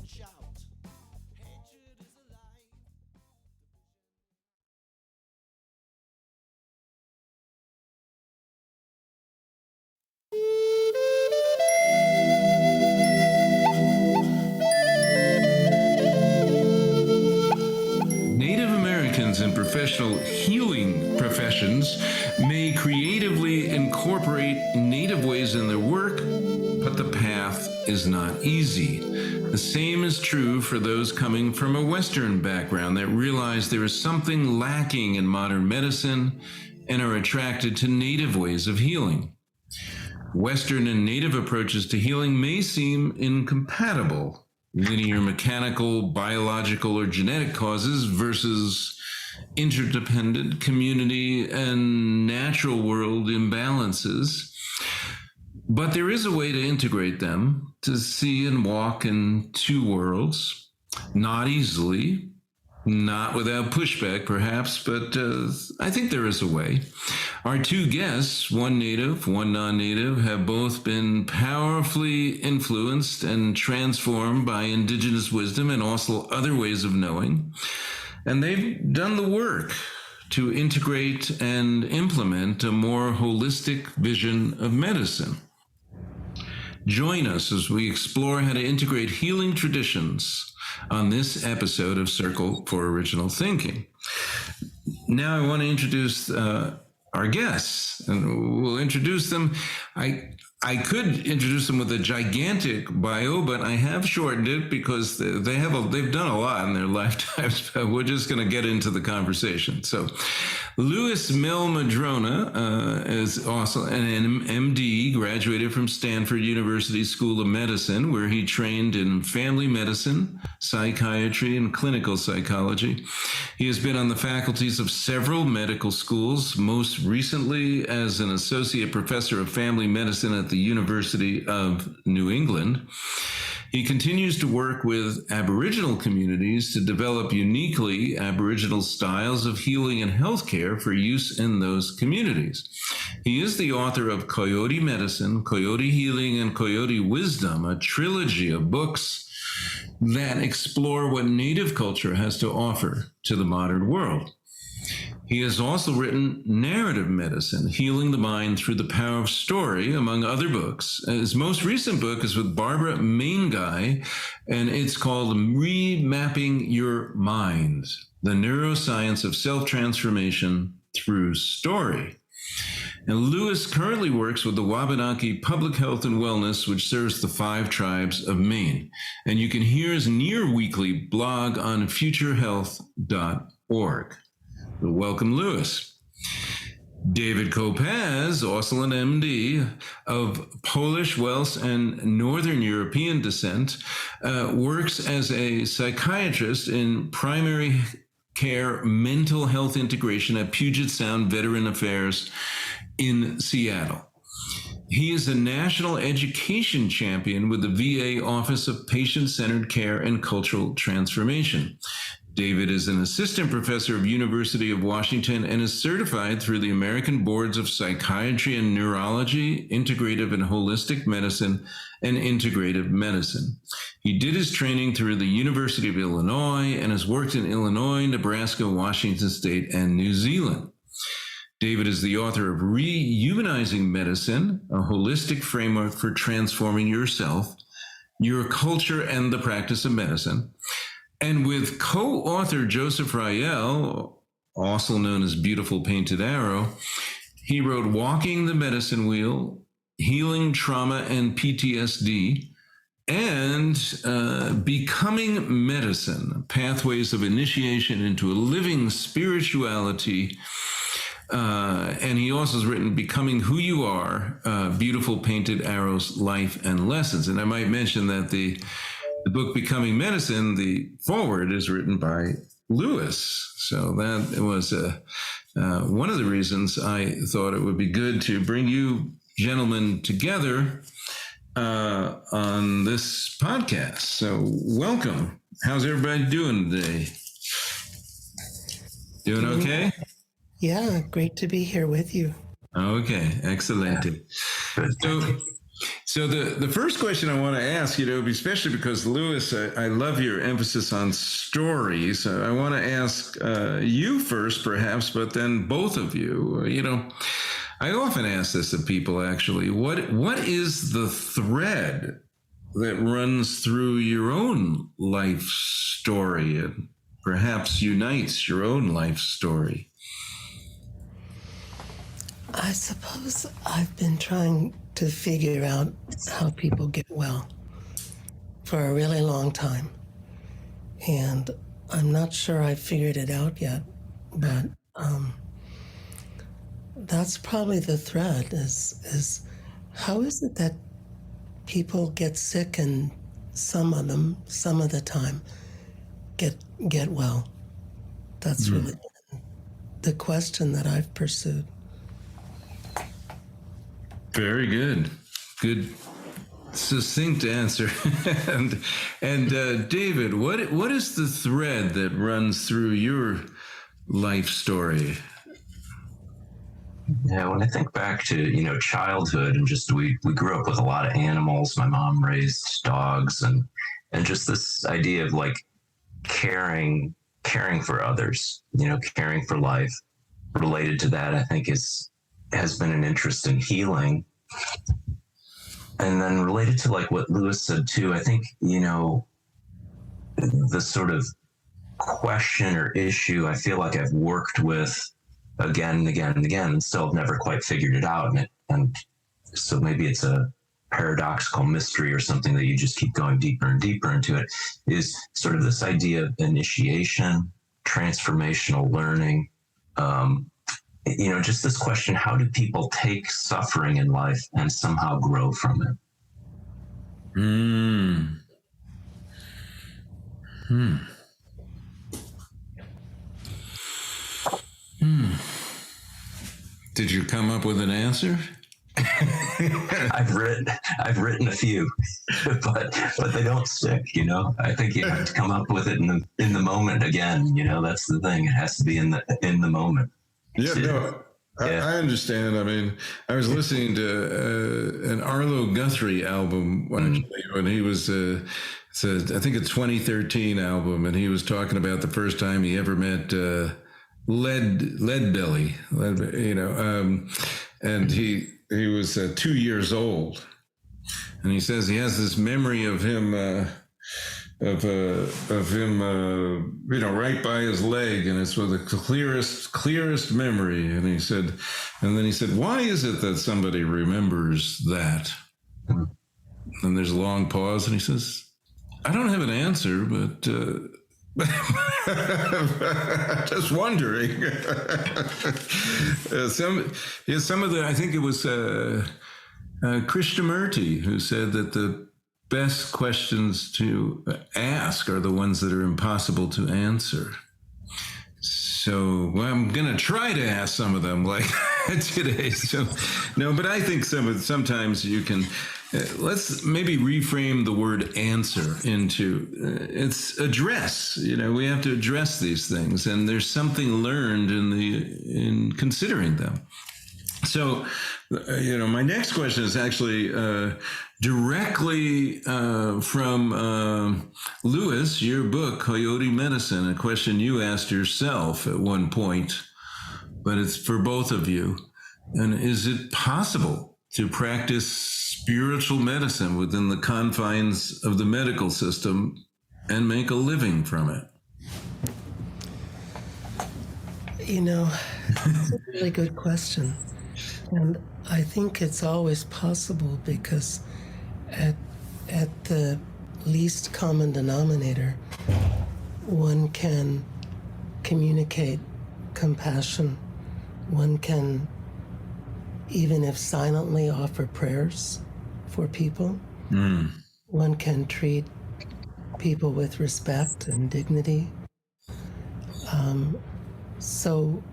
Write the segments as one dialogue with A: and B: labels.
A: Native Americans in professional healing professions may creatively incorporate Native ways in their work, but the path is not easy. The same is true for those coming from a Western background that realize there is something lacking in modern medicine and are attracted to Native ways of healing. Western and Native approaches to healing may seem incompatible. Linear, mechanical, biological, or genetic causes versus interdependent community and natural world imbalances. But there is a way to integrate them, to see and walk in two worlds, not easily, not without pushback perhaps, but I think there is a way. Our two guests, one native, one non-native, have both been powerfully influenced and transformed by Indigenous wisdom and also other ways of knowing. And they've done the work to integrate and implement a more holistic vision of medicine. Join us as we explore how to integrate healing traditions on this episode of Circle for Original Thinking. Now I want to introduce our guests, and we'll introduce them. I could introduce them with a gigantic bio, but I have shortened it because they've done a lot in their lifetimes, but we're just going to get into the conversation. So Louis Mehl-Madrona is also an MD, graduated from Stanford University School of Medicine, where he trained in family medicine, psychiatry, and clinical psychology. He has been on the faculties of several medical schools, most recently as an associate professor of family medicine at the University of New England. He continues to work with Aboriginal communities to develop uniquely Aboriginal styles of healing and healthcare for use in those communities. He is the author of Coyote Medicine, Coyote Healing, and Coyote Wisdom, a trilogy of books that explore what Native culture has to offer to the modern world. He has also written Narrative Medicine, Healing the Mind Through the Power of Story, among other books. His most recent book is with Barbara Mainguy, and it's called Remapping Your Mind, The Neuroscience of Self-Transformation Through Story. And Louis currently works with the Wabanaki Public Health and Wellness, which serves the 5 tribes of Maine. And you can hear his near-weekly blog on futurehealth.org. Welcome, Louis. David Kopacz, also an MD of Polish, Welsh, and Northern European descent, works as a psychiatrist in primary care mental health integration at Puget Sound Veteran Affairs in Seattle. He is a national education champion with the VA Office of Patient-Centered Care and Cultural Transformation. David is an assistant professor of University of Washington and is certified through the American Boards of Psychiatry and Neurology, Integrative and Holistic Medicine, and Integrative Medicine. He did his training through the University of Illinois and has worked in Illinois, Nebraska, Washington State, and New Zealand. David is the author of Rehumanizing Medicine, a holistic framework for transforming yourself, your culture, and the practice of medicine. And with co-author Joseph Rael, also known as Beautiful Painted Arrow, he wrote Walking the Medicine Wheel, Healing Trauma and PTSD, and Becoming Medicine, Pathways of Initiation into a Living Spirituality. And he also has written Becoming Who You Are, Beautiful Painted Arrows, Life and Lessons. And I might mention that the book Becoming Medicine, the foreword is written by Louis. So that was one of the reasons I thought it would be good to bring you gentlemen together on this podcast. So welcome. How's everybody doing today? Doing okay?
B: Yeah, great to be here with you.
A: Okay, excellent. So So the first question I want to ask, especially because Lewis, I love your emphasis on stories. I want to ask you first, perhaps, but then both of you. I often ask this of people. Actually, what is the thread that runs through your own life story and perhaps unites your own life story?
B: I suppose I've been trying to figure out how people get well for a really long time. And I'm not sure I've figured it out yet, but that's probably the thread is how is it that people get sick and some of the time get well? That's really the question that I've pursued.
A: Very good. Good, succinct answer. and David, what is the thread that runs through your life story?
C: Yeah, when I think back to, childhood and just we grew up with a lot of animals. My mom raised dogs and just this idea of like caring for others, caring for life. Related to that, I think has been an interest in healing. And then related to like what Lewis said too, I think, the sort of question or issue I feel like I've worked with again and again and again and still have never quite figured it out. And so maybe it's a paradoxical mystery or something that you just keep going deeper and deeper into it, is sort of this idea of initiation, transformational learning, just this question, how do people take suffering in life and somehow grow from it?
A: Did you come up with an answer?
C: I've written a few, but they don't stick. I think you have to come up with it in the moment again. That's the thing. It has to be in the moment.
A: Yeah, no, I understand. I mean, I was listening to an Arlo Guthrie album when he was, I think a 2013 album, and he was talking about the first time he ever met Leadbelly, and he was 2 years old, and he says he has this memory of him. Of him, right by his leg, and it's with the clearest memory. And then he said, why is it that somebody remembers that? And there's a long pause, and he says, I don't have an answer, but just wondering. Some of the, I think it was Krishnamurti who said that the best questions to ask are the ones that are impossible to answer. So I'm going to try to ask some of them like today. So, no, but I think sometimes you can, let's maybe reframe the word answer into it's address. We have to address these things, and there's something learned in considering them. So, my next question is actually directly from Lewis, your book, Coyote Medicine, a question you asked yourself at one point, but it's for both of you. And is it possible to practice spiritual medicine within the confines of the medical system and make a living from it?
B: It's a really good question. And I think it's always possible because at the least common denominator, one can communicate compassion. One can, even if silently, offer prayers for people. One can treat people with respect and dignity. So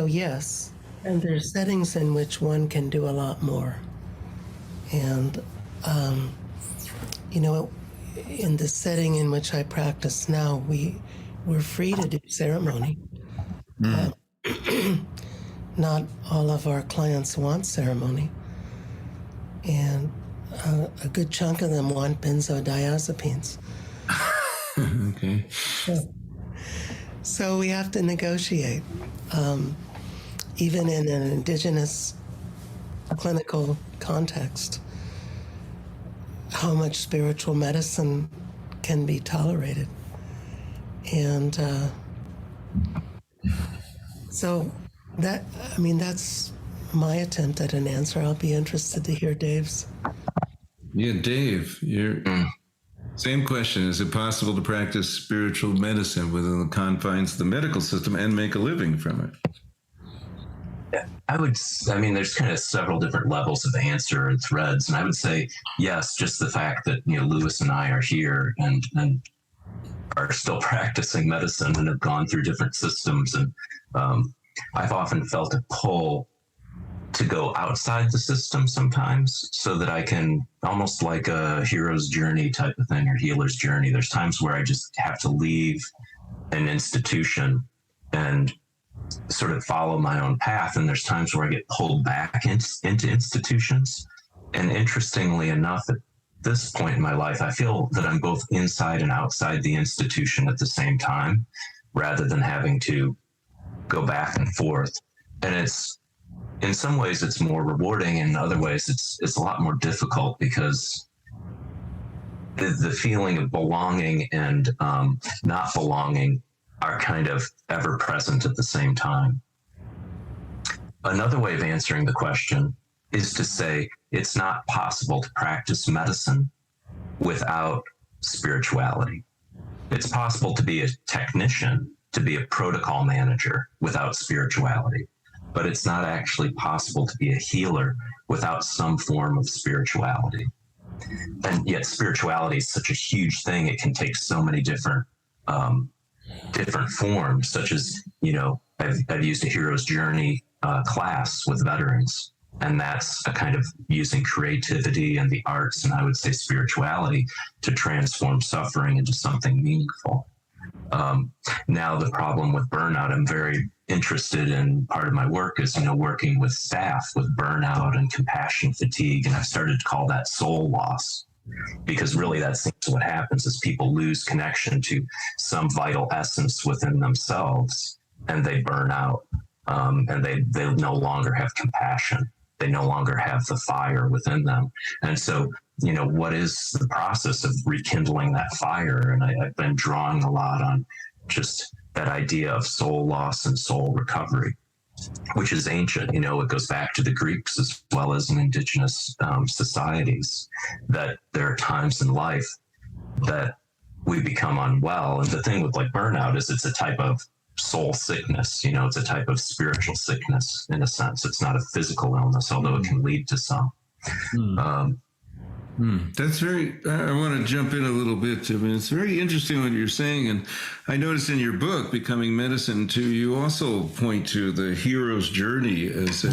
B: yes. And there's settings in which one can do a lot more. And, in the setting in which I practice now, we're free to do ceremony. Not all of our clients want ceremony. and a good chunk of them want benzodiazepines.
A: Okay.
B: So we have to negotiate. Even in an Indigenous clinical context, how much spiritual medicine can be tolerated. And so that's my attempt at an answer. I'll be interested to hear Dave's.
A: Yeah, Dave, same question. Is it possible to practice spiritual medicine within the confines of the medical system and make a living from it?
C: There's kind of several different levels of answer and threads. And I would say, yes, just the fact that, Lewis and I are here and are still practicing medicine and have gone through different systems. And I've often felt a pull to go outside the system sometimes so that I can, almost like a hero's journey type of thing or healer's journey. There's times where I just have to leave an institution and sort of follow my own path. And there's times where I get pulled back into institutions. And interestingly enough, at this point in my life, I feel that I'm both inside and outside the institution at the same time, rather than having to go back and forth. And in some ways it's more rewarding. In other ways, it's a lot more difficult because the feeling of belonging and not belonging are kind of ever present at the same time. Another way of answering the question is to say it's not possible to practice medicine without spirituality. It's possible to be a technician, to be a protocol manager without spirituality, but it's not actually possible to be a healer without some form of spirituality. And yet spirituality is such a huge thing. It can take so many different forms, such as, I've used a hero's journey class with veterans, and that's a kind of using creativity and the arts, and I would say spirituality, to transform suffering into something meaningful. Now the problem with burnout, I'm very interested in, part of my work is, working with staff with burnout and compassion fatigue, and I've started to call that soul loss. Because really that seems what happens is people lose connection to some vital essence within themselves and they burn out, and they no longer have compassion. They no longer have the fire within them. And so, what is the process of rekindling that fire? And I've been drawing a lot on just that idea of soul loss and soul recovery, which is ancient. It goes back to the Greeks as well as in indigenous societies, that there are times in life that we become unwell. And the thing with burnout is it's a type of soul sickness. It's a type of spiritual sickness in a sense. It's not a physical illness, although it can lead to some.
A: That's I want to jump in a little bit. It's very interesting what you're saying. And I noticed in your book, Becoming Medicine, too, you also point to the hero's journey as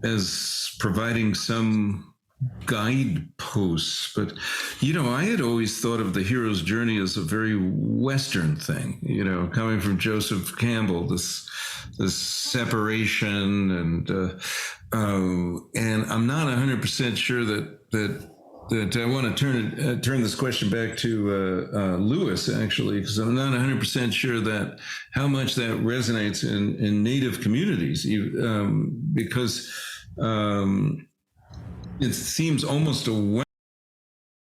A: as providing some guideposts. But, I had always thought of the hero's journey as a very Western thing, coming from Joseph Campbell, this separation and I'm not 100% sure that I want to turn this question back to Lewis, actually, because I'm not 100% sure that how much that resonates in Native communities, because it seems almost a